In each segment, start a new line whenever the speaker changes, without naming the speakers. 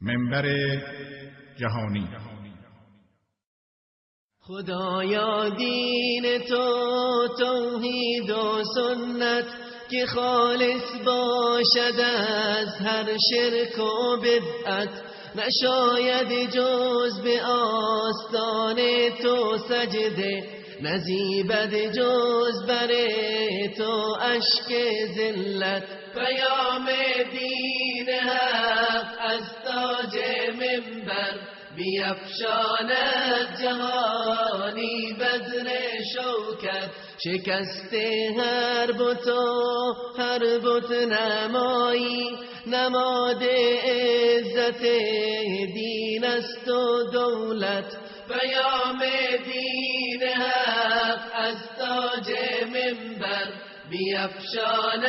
منبر جهانی.
خدایا دین تو توحید و سنت که خالص باشد از هر شرک و بدعت، نشاید جز به آستان تو سجده، نزیبد جز بر تو اشک ذلت. پیام دین حق از تاج منبر بیفشاند جهانی بدر شوکت. شکست هر بت و هر بت نمایی، نماد عزت دین است و دولت. پیام دین حق از تاج منبر بیفشاند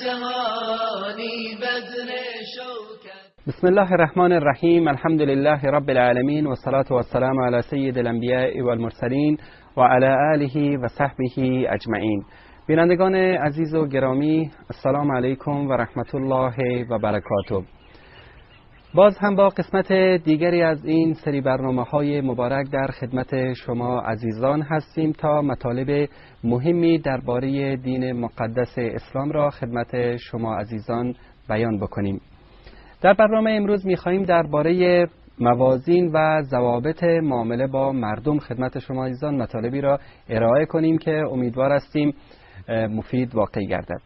جهانی بدر شوکت.
بسم الله الرحمن الرحیم. الحمد لله رب العالمین و الصلاة والسلام علی سید الانبیاء والمرسلین و علی آله و صحبه اجمعین. بینندگان عزیز و گرامی، السلام علیکم و رحمت الله و برکاته. باز هم با قسمت دیگری از این سری برنامه‌های مبارک در خدمت شما عزیزان هستیم تا مطالب مهمی درباره دین مقدس اسلام را خدمت شما عزیزان بیان بکنیم. در برنامه امروز می‌خواهیم درباره موازین و ضوابط معامله با مردم خدمت شما عزیزان مطالبی را ارائه کنیم که امیدوار هستیم مفید واقع گردد.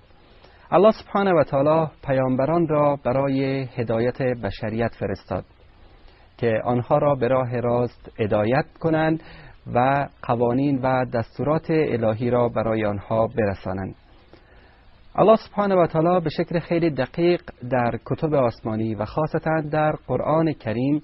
الله سبحانه و تعالی پیامبران را برای هدایت بشریت فرستاد که آنها را به راه راست هدایت کنند و قوانین و دستورات الهی را برای آنها برسانند. الله سبحانه و تعالی به شکل خیلی دقیق در کتب آسمانی و خاصتا در قرآن کریم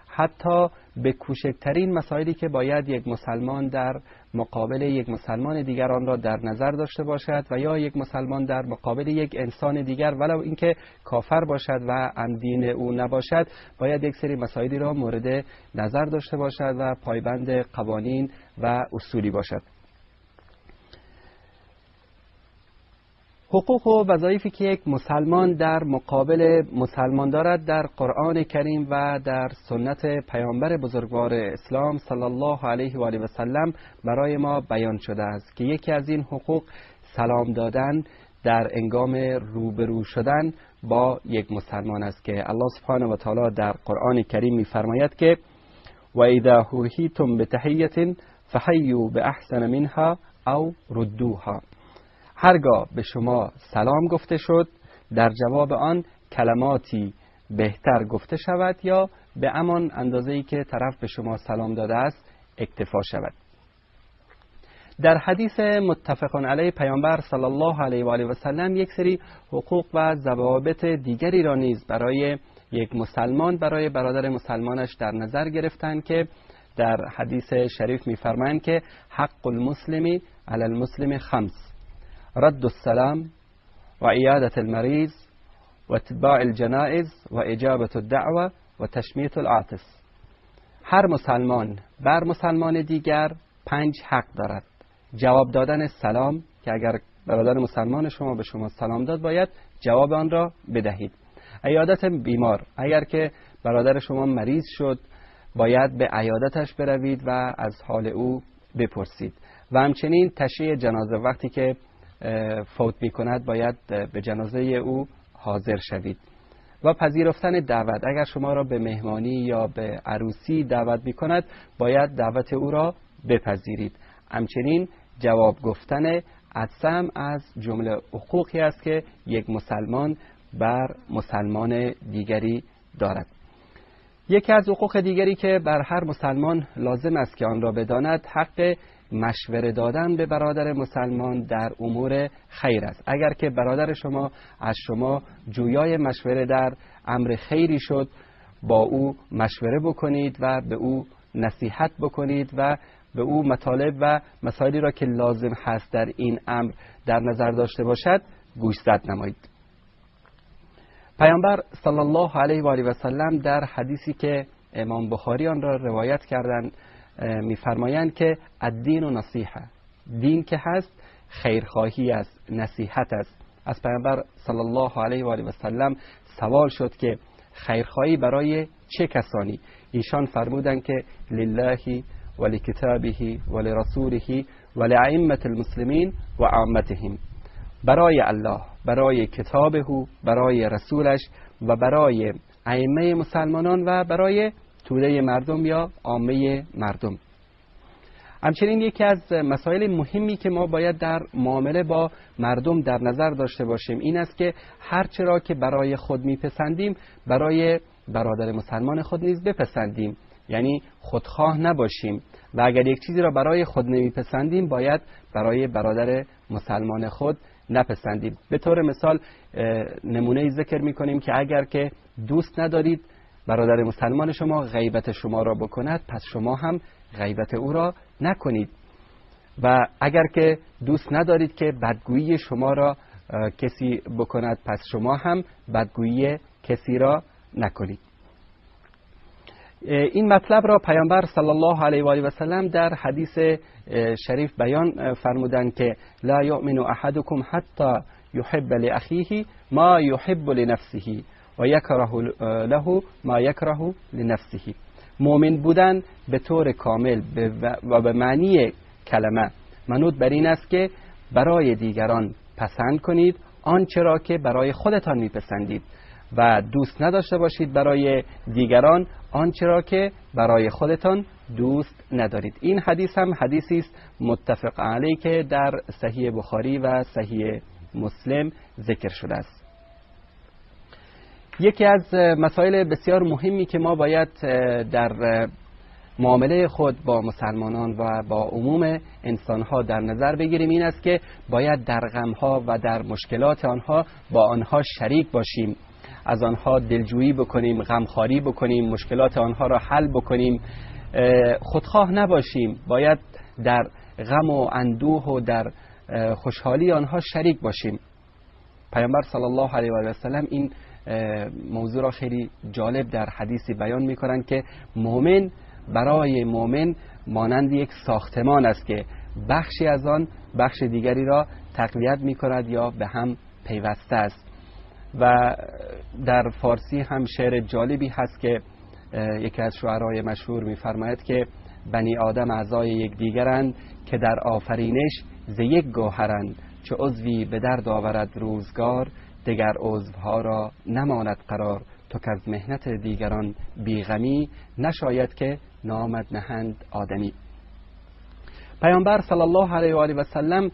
حتی به کوچکترین مسائلی که باید یک مسلمان در مقابل یک مسلمان دیگر آن را در نظر داشته باشد و یا یک مسلمان در مقابل یک انسان دیگر ولو اینکه کافر باشد و دین او نباشد، باید یک سری مسائلی را مورد نظر داشته باشد و پایبند قوانین و اصولی باشد. حقوق و وظایفی که یک مسلمان در مقابل مسلمان دارد در قرآن کریم و در سنت پیامبر بزرگوار اسلام صلی الله علیه و آله و سلم برای ما بیان شده است که یکی از این حقوق سلام دادن در هنگام روبرو شدن با یک مسلمان است که الله سبحانه و تعالی در قرآن کریم می‌فرماید که و اذا حییتم بتحیة فحیوا باحسن منها او ردوها. هرگاه به شما سلام گفته شد در جواب آن کلماتی بهتر گفته شود یا به همان اندازه‌ای که طرف به شما سلام داده است اکتفا شود. در حدیث متفق علیه پیامبر صلی الله علیه و آله و سلم یک سری حقوق و ضوابط دیگری را نیز برای یک مسلمان برای برادر مسلمانش در نظر گرفتند که در حدیث شریف می‌فرمایند که حق المسلم علی المسلم خمس: رد السلام و عیادت المریض و اتباع الجنائز و اجابت الدعوه و تشمیت العاطس. هر مسلمان بر مسلمان دیگر 5 حق دارد. جواب دادن سلام که اگر برادر مسلمان شما به شما سلام داد باید جواب آن را بدهید. عیادت بیمار، اگر که برادر شما مریض شد باید به عیادتش بروید و از حال او بپرسید. و همچنین تشییع جنازه، وقتی که فوت می‌کند باید به جنازه او حاضر شوید. و پذیرفتن دعوت، اگر شما را به مهمانی یا به عروسی دعوت می‌کند باید دعوت او را بپذیرید. همچنین جواب گفتن عدسم از جمله حقوقی است که یک مسلمان بر مسلمان دیگری دارد. یکی از حقوق دیگری که بر هر مسلمان لازم است که آن را بداند حق مشوره دادن به برادر مسلمان در امور خیر است. اگر که برادر شما از شما جویای مشوره در امر خیری شد با او مشوره بکنید و به او نصیحت بکنید و به او مطالب و مسائلی را که لازم هست در این امر در نظر داشته باشد گوشزد نمایید. پیامبر صلی الله علیه و آله و سلم در حدیثی که امام بخاری آن را روایت کردند می‌فرمایند که الدین و نصیحه، دین که هست خیرخواهی است، نصیحت است. از پیامبر صلی الله علیه و آله و سلم سوال شد که خیرخواهی برای چه کسانی؟ ایشان فرمودند که لله و لکتابه و لرسوله و لائمة المسلمین و عامتهم، برای الله، برای کتابه، برای رسولش و برای ائمه مسلمانان و برای توده مردم یا عامه مردم. همچنین یکی از مسائل مهمی که ما باید در معامله با مردم در نظر داشته باشیم این است که هرچه را که برای خود میپسندیم برای برادر مسلمان خود نیز بپسندیم، یعنی خودخواه نباشیم و اگر یک چیزی را برای خود نمیپسندیم باید برای برادر مسلمان خود نپسندیم. به طور مثال نمونه ذکر میکنیم که اگر که دوست ندارید برادر مسلمان شما غیبت شما را بکند، پس شما هم غیبت او را نکنید، و اگر که دوست ندارید که بدگویی شما را کسی بکند، پس شما هم بدگویی کسی را نکنید. این مطلب را پیامبر صلی الله علیه و آله و سلم در حدیث شریف بیان فرمودند که لا یؤمن احدکم حتی یحب لاخیه ما یحب لنفسه و یکره له ما یکره لنفسه. مؤمن بودن به طور کامل و به معنی کلمه منوط بر این است که برای دیگران پسند کنید آنچه را که برای خودتان میپسندید و دوست نداشته باشید برای دیگران آنچه را که برای خودتان دوست ندارید. این حدیث هم حدیثی است متفق علیه که در صحیح بخاری و صحیح مسلم ذکر شده است. یکی از مسائل بسیار مهمی که ما باید در معامله خود با مسلمانان و با عموم انسانها در نظر بگیریم این است که باید در غمها و در مشکلات آنها با آنها شریک باشیم، از آنها دلجویی بکنیم، غمخواری بکنیم، مشکلات آنها را حل بکنیم، خودخواه نباشیم، باید در غم و اندوه و در خوشحالی آنها شریک باشیم. پیامبر صلی الله علیه و سلم این موضوع را خیلی جالب در حدیثی بیان می‌کنند که مؤمن برای مؤمن مانند یک ساختمان است که بخشی از آن بخش دیگری را تقویت می‌کند یا به هم پیوسته است. و در فارسی هم شعر جالبی هست که یکی از شعرای مشهور می‌فرماید که بنی آدم اعضای یکدیگرند که در آفرینش ز یک گوهرند، چه عضوی به درد آورد روزگار، دگر عضوها را نماند قرار، تو که از مهنت دیگران بیغمی، نشاید که نامد نهند آدمی. پیامبر صلی الله علیه و آله و سلم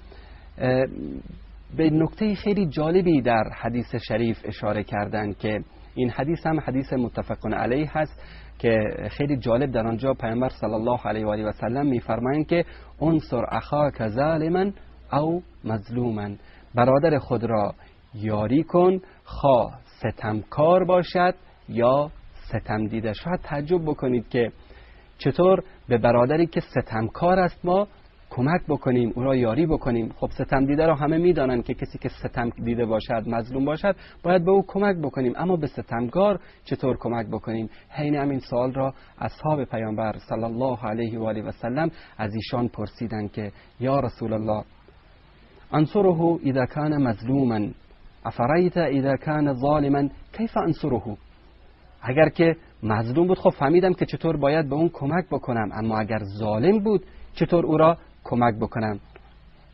به نکته خیلی جالبی در حدیث شریف اشاره کردند که این حدیث هم حدیث متفق علیه هست که خیلی جالب در آنجا پیامبر صلی الله علیه و آله و سلم می‌فرمایند که انصر اخاک ظالما او مظلوما، برادر خود را یاری کن خواه ستمکار باشد یا ستم دیده. شاید تعجب بکنید که چطور به برادری که ستمکار است ما کمک بکنیم، او را یاری بکنیم. خب ستم دیده را همه میدانن که کسی که ستم دیده باشد، مظلوم باشد، باید به او کمک بکنیم، اما به ستمکار چطور کمک بکنیم؟ حین همین سوال را اصحاب پیامبر صلی الله علیه و آله و سلم از ایشان پرسیدند که یا رسول الله انصره اذا کان مظلوما افریت اذا کان ظالما کیف انصره؟ اگر که مظلوم بود خب فهمیدم که چطور باید به اون کمک بکنم، اما اگر ظالم بود چطور او را کمک بکنم؟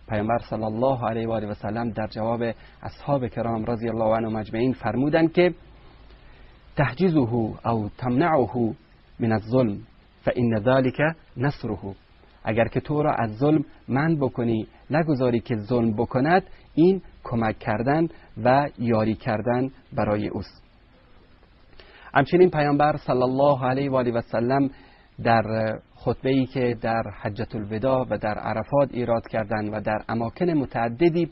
پیامبر صلی الله علیه و آله و سلم در جواب اصحاب کرام رضی الله عنهم اجمعین فرمودند که تحجزه او تمنعه من الظلم فان ذلك نصره. اگر که تو را از ظلم منع بکنی، نگذاری که ظلم بکند، این کمک کردن و یاری کردن برای اوست. همچنین پیامبر صلی الله علیه و آله و سلم در خطبه‌ای که در حجة الوداع و در عرفات ایراد کردند و در اماکن متعددی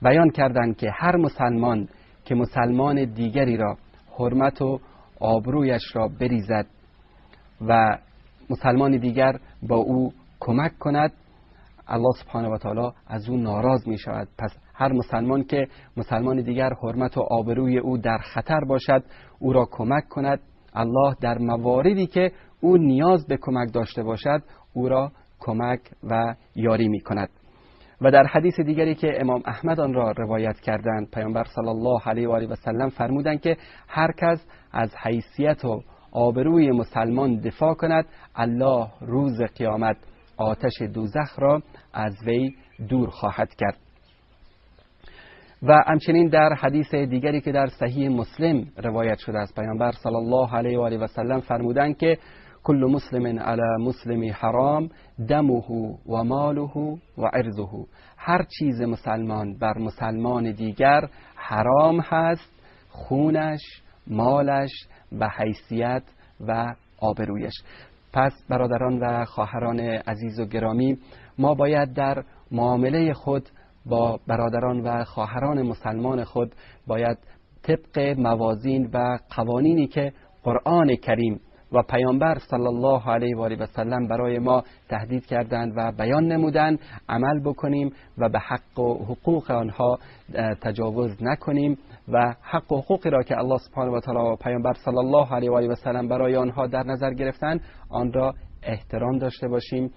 بیان کردند که هر مسلمان که مسلمان دیگری را حرمت و آبرویش را بریزد و مسلمان دیگر با او کمک کند، الله سبحانه و تعالی از او ناراض می شود. پس هر مسلمان که مسلمان دیگر حرمت و آبروی او در خطر باشد او را کمک کند، الله در مواردی که او نیاز به کمک داشته باشد او را کمک و یاری می کند. و در حدیث دیگری که امام احمد آن را روایت کردند، پیامبر صلی الله علیه و آله و سلم فرمودند که هر کس از حیثیت و آبروی مسلمان دفاع کند، الله روز قیامت آتش دوزخ را از وی دور خواهد کرد. و همچنین در حدیث دیگری که در صحیح مسلم روایت شده است، پیامبر صلی الله علیه و آله و سلم فرمودند که کل مسلم علی مسلم حرام دمه و ماله و عرضه. هر چیز مسلمان بر مسلمان دیگر حرام هست، خونش، مالش و حیثیت و آبرویش. پس برادران و خواهران عزیز و گرامی، ما باید در معامله خود با برادران و خواهران مسلمان خود باید طبق موازین و قوانینی که قرآن کریم و پیامبر صلی الله علیه و آله و سلم برای ما تهدید کردند و بیان نمودند عمل بکنیم و به حق و حقوق آنها تجاوز نکنیم و حق و حقوقی را که الله سبحانه و تعالی و پیامبر صلی الله علیه و آله و سلم برای آنها در نظر گرفتند آن را احترام داشته باشیم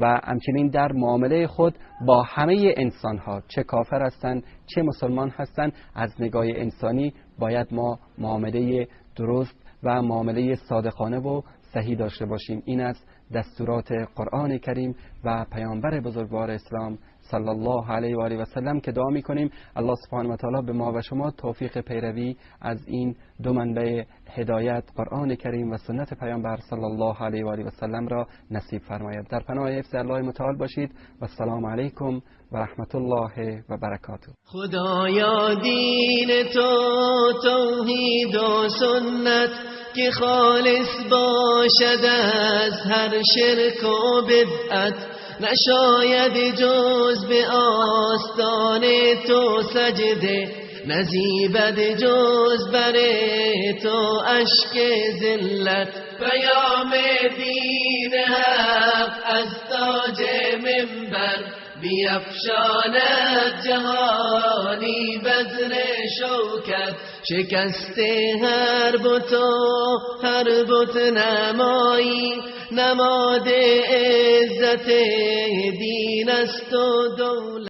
و همچنین در معامله خود با همه انسانها، چه کافر هستند چه مسلمان هستند، از نگاه انسانی باید ما معامله درست و معامله صادقانه و صحیح داشته باشیم. این از دستورات قرآن کریم و پیامبر بزرگوار اسلام صلی الله علیه و آله و سلم که دعا می‌کنیم الله سبحانه و تعالی به ما و شما توفیق پیروی از این دو منبع هدایت قرآن کریم و سنت پیامبر صلی الله علیه و آله و سلم را نصیب فرماید. در پناه حفظ الله متعال باشید و السلام علیکم و رحمت الله و برکاته.
خدایا دین تو توحید و سنت که خالص باشد از هر شرک و بدعت، نشاید جز به آستان تو سجده، نزیبد جز بر تو اشک ذلت. پیام دین حق از تاج منبر بیفشاند جهانی بزر شوکت، شکست هر بت و هر بت نمایی، نماد عزت دین است و دولت.